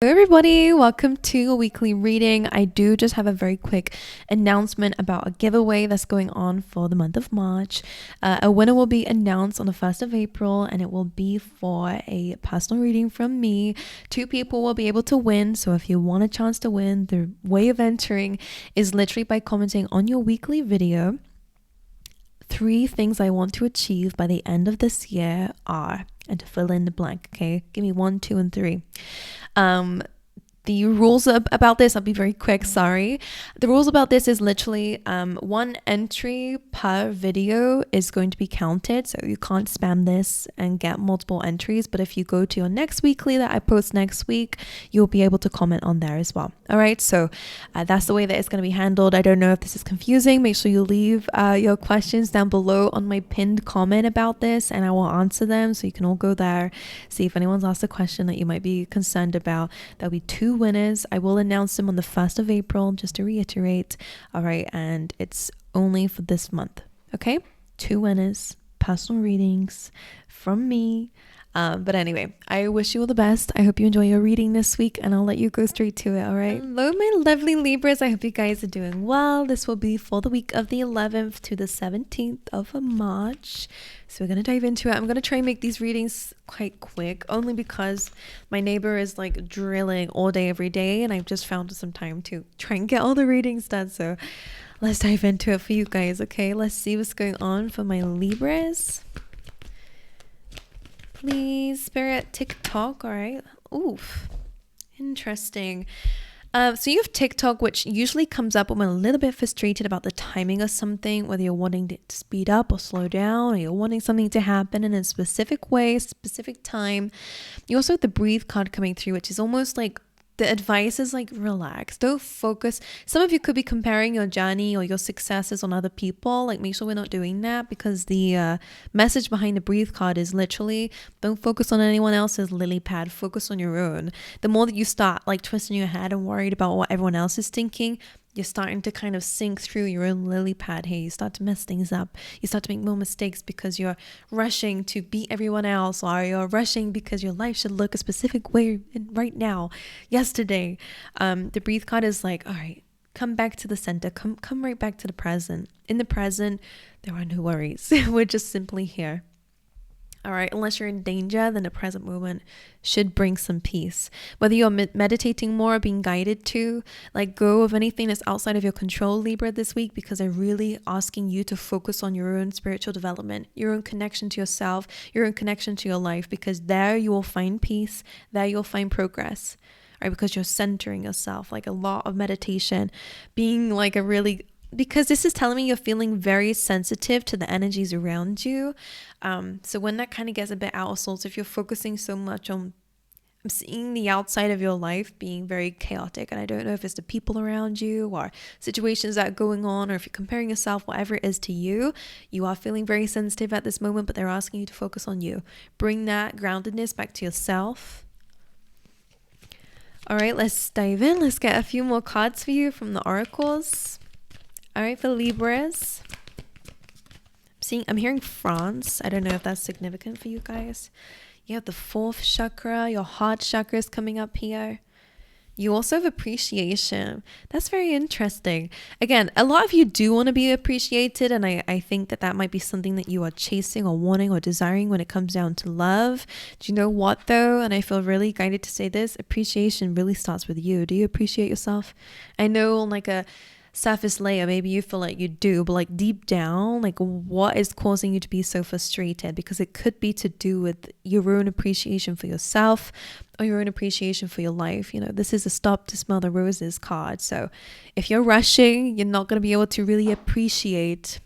Hello everybody, welcome to a weekly reading. I do just have a very quick announcement about a giveaway that's going on for the month of March. A winner will be announced on the 1st of April and it will be for a personal reading from me. 2 people will be able to win, so if you want a chance to win, the way of entering is literally by commenting on your weekly video. 3 things I want to achieve by the end of this year are, and to fill in the blank, okay? Give me 1, 2, and 3. The rules about this, I'll be very quick, sorry. The rules about this is literally 1 entry per video is going to be counted. So you can't spam this and get multiple entries. But if you go to your next weekly that I post next week, you'll be able to comment on there as well. All right, so that's the way that it's going to be handled. I don't know if this is confusing. Make sure you leave your questions down below on my pinned comment about this and I will answer them. So you can all go there, see if anyone's asked a question that you might be concerned about. There'll be 2 winners. I will announce them on the 1st of April, just to reiterate. All right, and it's only for this month. Okay, 2 winners, personal readings from me. But anyway, I wish you all the best. I hope you enjoy your reading this week and I'll let you go straight to it. All right. Hello, my lovely Libras. I hope you guys are doing well. This will be for the week of the 11th to the 17th of March. So we're going to dive into it. I'm going to try and make these readings quite quick, only because my neighbor is like drilling all day, every day. And I've just found some time to try and get all the readings done. So let's dive into it for you guys. Okay, let's see what's going on for my Libras. Please, Spirit, TikTok. All right. Oof. Interesting. So you have TikTok, which usually comes up when I'm a little bit frustrated about the timing of something, whether you're wanting to speed up or slow down, or you're wanting something to happen in a specific way, specific time. You also have the breathe card coming through, which is almost like the advice is like, relax, don't focus. Some of you could be comparing your journey or your successes on other people. Like, make sure we're not doing that, because the message behind the breathe card is literally, don't focus on anyone else's lily pad, focus on your own. The more that you start like twisting your head and worried about what everyone else is thinking, you're starting to kind of sink through your own lily pad here. You start to mess things up. You start to make more mistakes because you're rushing to beat everyone else, or you're rushing because your life should look a specific way right now, yesterday. The breathe card is like, all right, come back to the center. Come right back to the present. In the present, there are no worries. We're just simply here. All right, unless you're in danger, then the present moment should bring some peace. Whether you're meditating more or being guided to, let go of anything that's outside of your control, Libra, this week, because they're really asking you to focus on your own spiritual development, your own connection to yourself, your own connection to your life, because there you will find peace, there you'll find progress, right? Because you're centering yourself, like a lot of meditation, being like a really... because this is telling me you're feeling very sensitive to the energies around you. So when that kind of gets a bit out of sorts, if you're focusing so much on seeing the outside of your life being very chaotic, and I don't know if it's the people around you or situations that are going on, or if you're comparing yourself, whatever it is to you, you are feeling very sensitive at this moment, but they're asking you to focus on you. Bring that groundedness back to yourself. All right, let's dive in. Let's get a few more cards for you from the oracles. All right, for Libras, I'm hearing France. I don't know if that's significant for you guys. You have the 4th chakra, your heart chakra is coming up here. You also have appreciation. That's very interesting. Again, a lot of you do want to be appreciated, and I think that might be something that you are chasing or wanting or desiring when it comes down to love. Do you know what, though? And I feel really guided to say this. Appreciation really starts with you. Do you appreciate yourself? I know on like a surface layer, maybe you feel like you do, but like deep down, like what is causing you to be so frustrated? Because it could be to do with your own appreciation for yourself or your own appreciation for your life. You know, this is a stop to smell the roses card. So if you're rushing, you're not going to be able to really appreciate.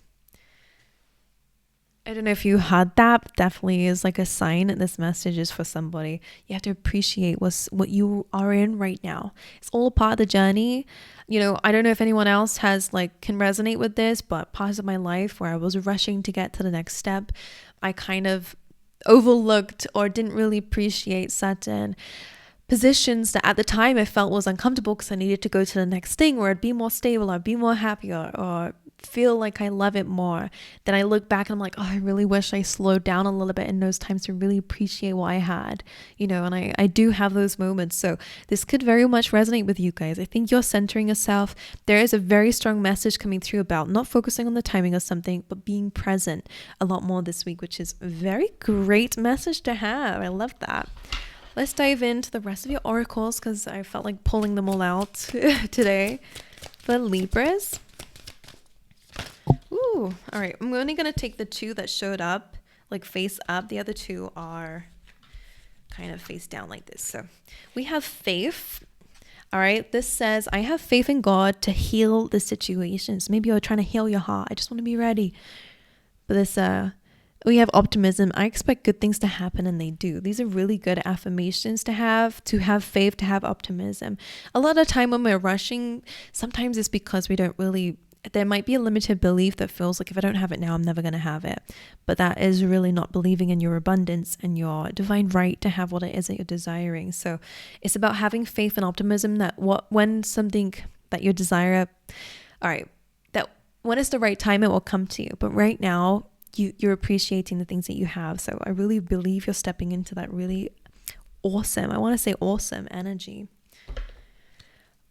I don't know if you heard that, but definitely is like a sign that this message is for somebody. You have to appreciate what you are in right now. It's all part of the journey. You know, I don't know if anyone else can resonate with this, but parts of my life where I was rushing to get to the next step, I kind of overlooked or didn't really appreciate certain positions that at the time I felt was uncomfortable because I needed to go to the next thing where I'd be more stable, I'd be more happy, or feel like I love it more. Then I look back and I'm like, oh, I really wish I slowed down a little bit in those times to really appreciate what I had, and I do have those moments. So this could very much resonate with you guys. I think you're centering yourself. There is a very strong message coming through about not focusing on the timing of something, but being present a lot more this week, which is a very great message to have. I love that. Let's dive into the rest of your oracles because I felt like pulling them all out today. For Libras. Ooh, all right. I'm only going to take the two that showed up, like face up. The other two are kind of face down like this. So we have faith. All right. This says, I have faith in God to heal the situations. Maybe you're trying to heal your heart. I just want to be ready. But this, we have optimism. I expect good things to happen, and they do. These are really good affirmations to have faith, to have optimism. A lot of time when we're rushing, sometimes it's because we don't really, there might be a limited belief that feels like if I don't have it now, I'm never going to have it. But that is really not believing in your abundance and your divine right to have what it is that you're desiring. So it's about having faith and optimism that when something that you desire, all right, that when it's the right time, it will come to you. But right now, you're appreciating the things that you have. So I really believe you're stepping into that really awesome, I want to say awesome energy.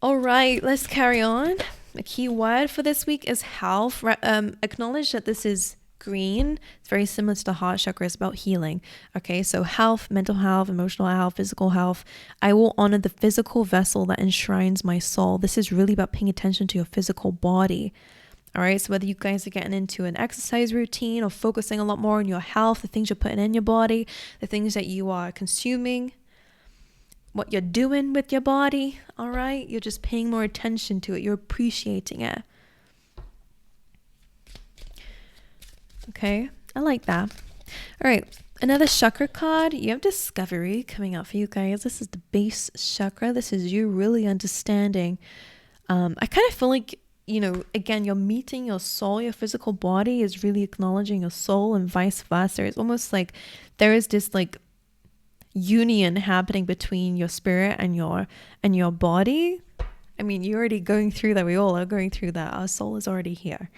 All right, let's carry on. A key word for this week is health. Acknowledge that this is green. It's very similar to the heart chakra. It's about healing. Okay, so health, mental health, emotional health, physical health. I will honor the physical vessel that enshrines my soul. This is really about paying attention to your physical body. All right, so whether you guys are getting into an exercise routine or focusing a lot more on your health, the things you're putting in your body, the things that you are consuming, what you're doing with your body, all right? You're just paying more attention to it. You're appreciating it. Okay, I like that. All right, another chakra card. You have discovery coming out for you guys. This is the base chakra. This is you really understanding. I kind of feel like, again, you're meeting your soul. Your physical body is really acknowledging your soul and vice versa. It's almost like there is this like union happening between your spirit and your body. I mean, you're already going through that. We all are going through that. Our soul is already here.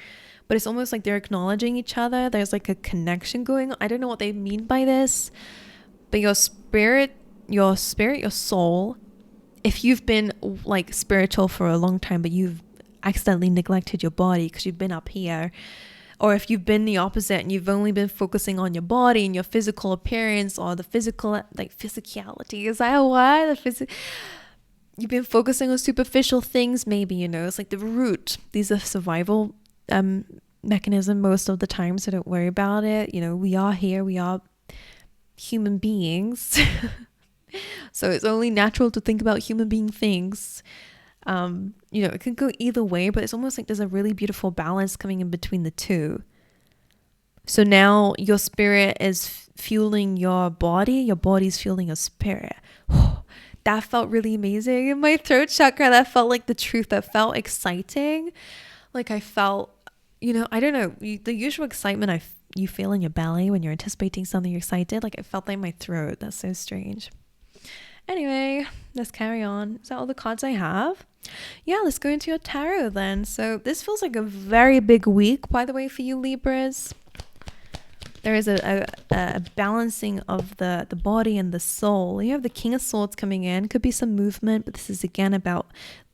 But it's almost like they're acknowledging each other. There's like a connection going on. I don't know what they mean by this. But your spirit, your soul, if you've been like spiritual for a long time, but you've accidentally neglected your body because you've been up here, or if you've been the opposite and you've only been focusing on your body and your physical appearance or the physical, like physicality, is that a word? You've been focusing on superficial things, maybe, it's like the root. These are survival mechanism most of the time, so don't worry about it. We are here, we are human beings. So it's only natural to think about human being things. It can go either way, but it's almost like there's a really beautiful balance coming in between the two. So now your spirit is fueling your body, your body's fueling your spirit. That felt really amazing in my throat chakra. That felt like the truth. That felt exciting. Like I felt, I don't know, the usual excitement you feel in your belly when you're anticipating something, you're excited. Like I felt that in my throat. That's so strange. Anyway, let's carry on. Is that all the cards I have? Yeah, let's go into your tarot then. So this feels like a very big week, by the way, for you Libras. There is a balancing of the body and the soul. You have the King of Swords coming in. Could be some movement, but this is again about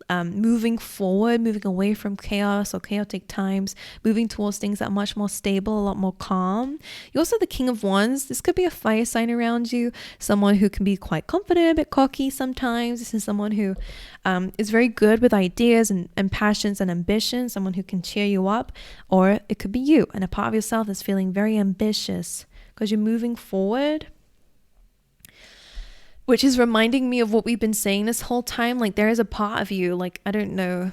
moving forward, moving away from chaos or chaotic times, moving towards things that are much more stable, a lot more calm. You also have the King of Wands. This could be a fire sign around you, someone who can be quite confident, a bit cocky sometimes. This is someone who is very good with ideas and passions and ambitions, someone who can cheer you up. Or it could be you, and a part of yourself is feeling very ambitious because you're moving forward, which is reminding me of what we've been saying this whole time. Like there is a part of you, like I don't know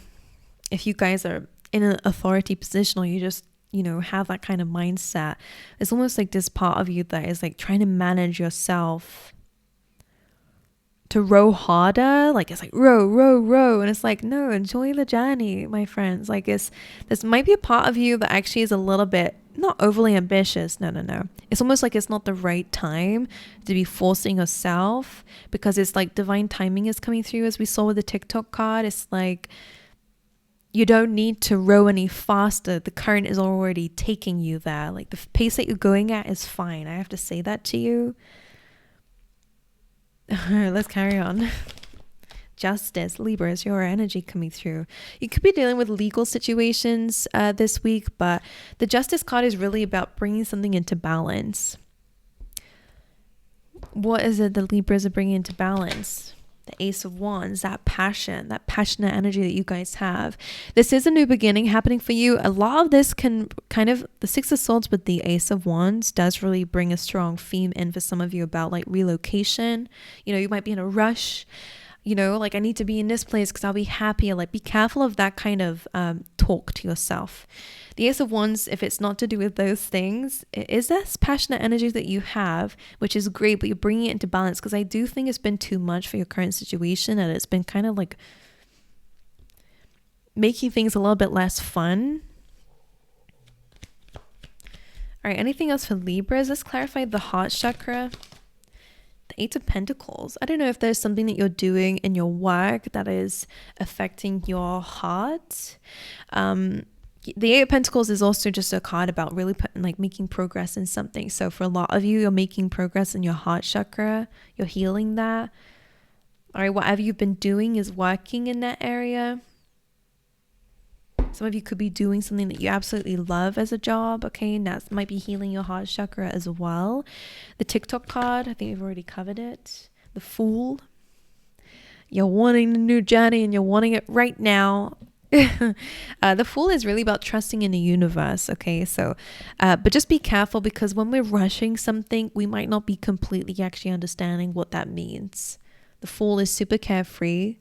if you guys are in an authority position or you just, have that kind of mindset. It's almost like this part of you that is like trying to manage yourself to row harder. Like it's like row. And it's like, no, enjoy the journey, my friends. Like this might be a part of you that actually is a little bit not overly ambitious. No. It's almost like it's not the right time to be forcing yourself, because it's like divine timing is coming through, as we saw with the TikTok card. It's like You don't need to row any faster. The current is already taking you there. Like the pace that you're going at is fine. I have to say that to you. Let's carry on. Justice, Libra, is your energy coming through. You could be dealing with legal situations this week, but the Justice card is really about bringing something into balance. What is it the Libras are bringing into balance? The Ace of Wands, that passion, that passionate energy that you guys have. This is a new beginning happening for you. A lot of this can kind of, the Six of Swords with the Ace of Wands does really bring a strong theme in for some of you about like relocation. You know, you might be in a rush. You know, like I need to be in this place because I'll be happier. Like be careful of that kind of talk to yourself. The Ace of Wands, if it's not to do with those things, it is this passionate energy that you have, which is great, but you're bringing it into balance because I do think it's been too much for your current situation and it's been kind of like making things a little bit less fun. All right, anything else for Libras? Let's clarify the heart chakra. The Eight of Pentacles. I don't know if there's something that you're doing in your work that is affecting your heart. The Eight of Pentacles is also just a card about really making progress in something. So for a lot of you, you're making progress in your heart chakra. You're healing that. All right, whatever you've been doing is working in that area. Some of you could be doing something that you absolutely love as a job, okay? And that might be healing your heart chakra as well. The TikTok card, I think we've already covered it. The Fool. You're wanting a new journey and you're wanting it right now. The Fool is really about trusting in the universe, okay? So, but just be careful because when we're rushing something, we might not be completely actually understanding what that means. The Fool is super carefree,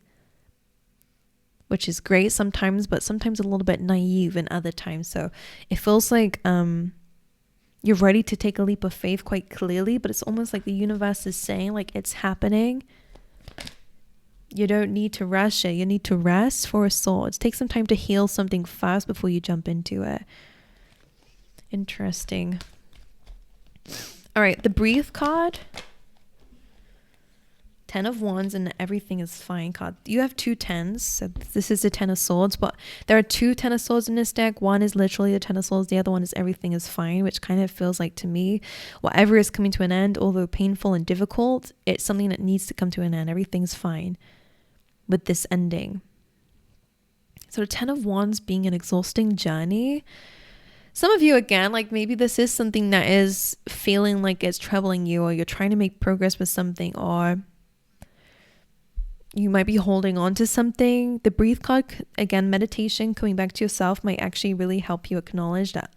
which is great sometimes, but sometimes a little bit naive in other times. So it feels like you're ready to take a leap of faith quite clearly, but it's almost like the universe is saying like it's happening. You don't need to rush it. You need to rest for a sword. Take some time to heal something first before you jump into it. Interesting. All right, the Breathe card. 10 of Wands and everything is fine card. You have two tens, so this is the 10 of Swords, but there are two 10 of Swords in this deck. One is literally the 10 of Swords, the other one is everything is fine, which kind of feels like to me, whatever is coming to an end, although painful and difficult, it's something that needs to come to an end. Everything's fine with this ending. So the 10 of Wands being an exhausting journey. Some of you, again, like maybe this is something that is feeling like it's troubling you, or you're trying to make progress with something, or you might be holding on to something. The Breathe card, again, meditation, coming back to yourself might actually really help you acknowledge that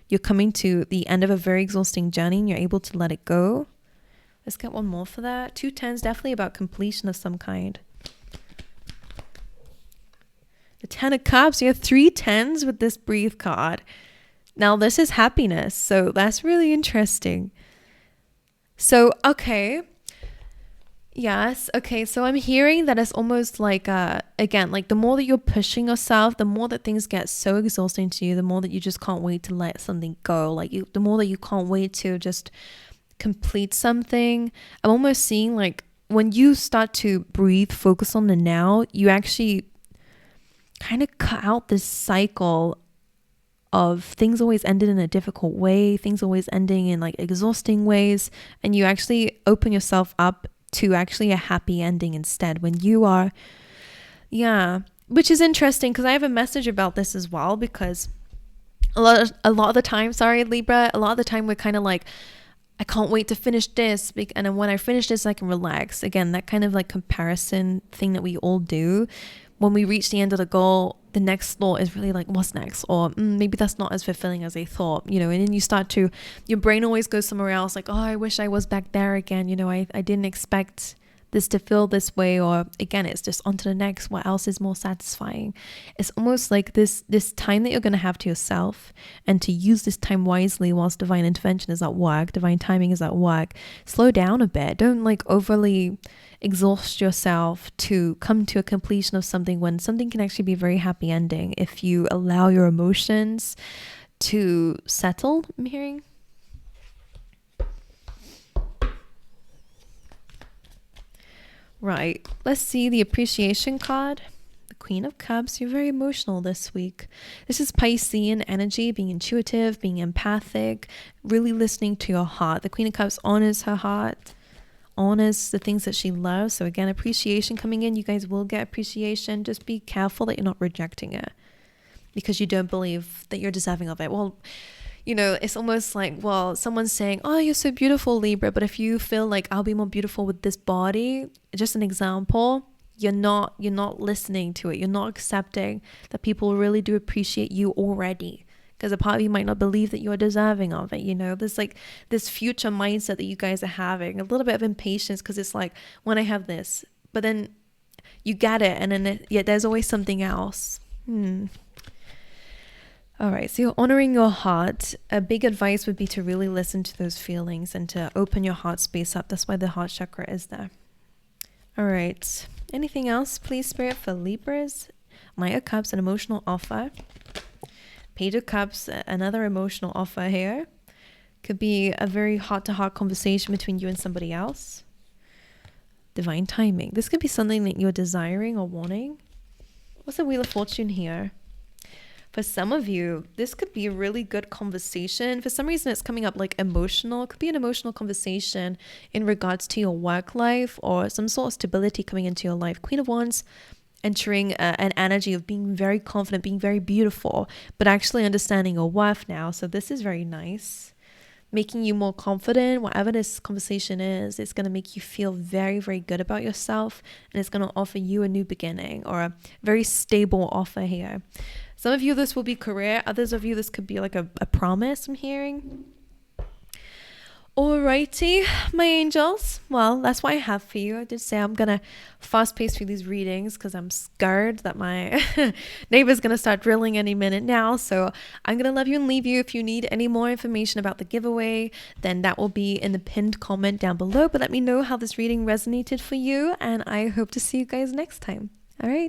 you're coming to the end of a very exhausting journey and you're able to let it go. Let's get one more for that. 2 tens, definitely about completion of some kind. The 10 of Cups, you have 3 tens with this Breathe card. Now this is happiness, so that's really interesting. So, okay. Yes. Okay. So I'm hearing that it's almost like, again, like the more that you're pushing yourself, the more that things get so exhausting to you, the more that you just can't wait to let something go. Like the more that you can't wait to just complete something. I'm almost seeing like when you start to breathe, focus on the now, you actually kind of cut out this cycle of things always ended in a difficult way, things always ending in like exhausting ways, and you actually open yourself up to actually a happy ending instead when you are, which is interesting because I have a message about this as well, because a lot of the time, Libra, a lot of the time we're kind of like, I can't wait to finish this, and then when I finish this I can relax. Again, that kind of like comparison thing that we all do. When we reach the end of the goal, the next thought is really like, what's next? Or maybe that's not as fulfilling as I thought, and then you start to, your brain always goes somewhere else, like, oh, I wish I was back there again. I didn't expect this to feel this way. Or again, it's just on to the next. What else is more satisfying? It's almost like this time that you're going to have to yourself, and to use this time wisely whilst divine intervention is at work, divine timing is at work. Slow down a bit. Don't like overly exhaust yourself to come to a completion of something, when something can actually be a very happy ending if you allow your emotions to settle. I'm hearing. Right, let's see the Appreciation card, the Queen of Cups, you're very emotional this week. This is Piscean energy, being intuitive, being empathic, really listening to your heart. The Queen of Cups honors her heart, honors the things that she loves. So again, appreciation coming in. You guys will get appreciation. Just be careful that you're not rejecting it because you don't believe that you're deserving of it. Well, you know, it's almost like, well, someone's saying, oh, you're so beautiful, Libra. But if you feel like I'll be more beautiful with this body, just an example, you're not listening to it. You're not accepting that people really do appreciate you already. Because a part of you might not believe that you're deserving of it. You know, there's like this future mindset that you guys are having, a little bit of impatience because it's like, when I have this, but then you get it. And then there's always something else. All right, so you're honoring your heart. A big advice would be to really listen to those feelings and to open your heart space up. That's why the heart chakra is there. All right, anything else, please, Spirit, for Libras? Knight of Cups, an emotional offer. Page of Cups, another emotional offer here. Could be a very heart-to-heart conversation between you and somebody else. Divine timing. This could be something that you're desiring or wanting. What's the Wheel of Fortune here? For some of you, this could be a really good conversation. For some reason, it's coming up like emotional. It could be an emotional conversation in regards to your work life or some sort of stability coming into your life. Queen of Wands entering an energy of being very confident, being very beautiful, but actually understanding your worth now. So this is very nice. Making you more confident, whatever this conversation is, it's going to make you feel very, very good about yourself. And it's going to offer you a new beginning or a very stable offer here. Some of you, this will be career. Others of you, this could be like a promise I'm hearing. Alrighty, my angels. Well, that's what I have for you. I did say I'm going to fast pace through these readings because I'm scared that my neighbor's going to start drilling any minute now. So I'm going to love you and leave you. If you need any more information about the giveaway, then that will be in the pinned comment down below. But let me know how this reading resonated for you. And I hope to see you guys next time. All right.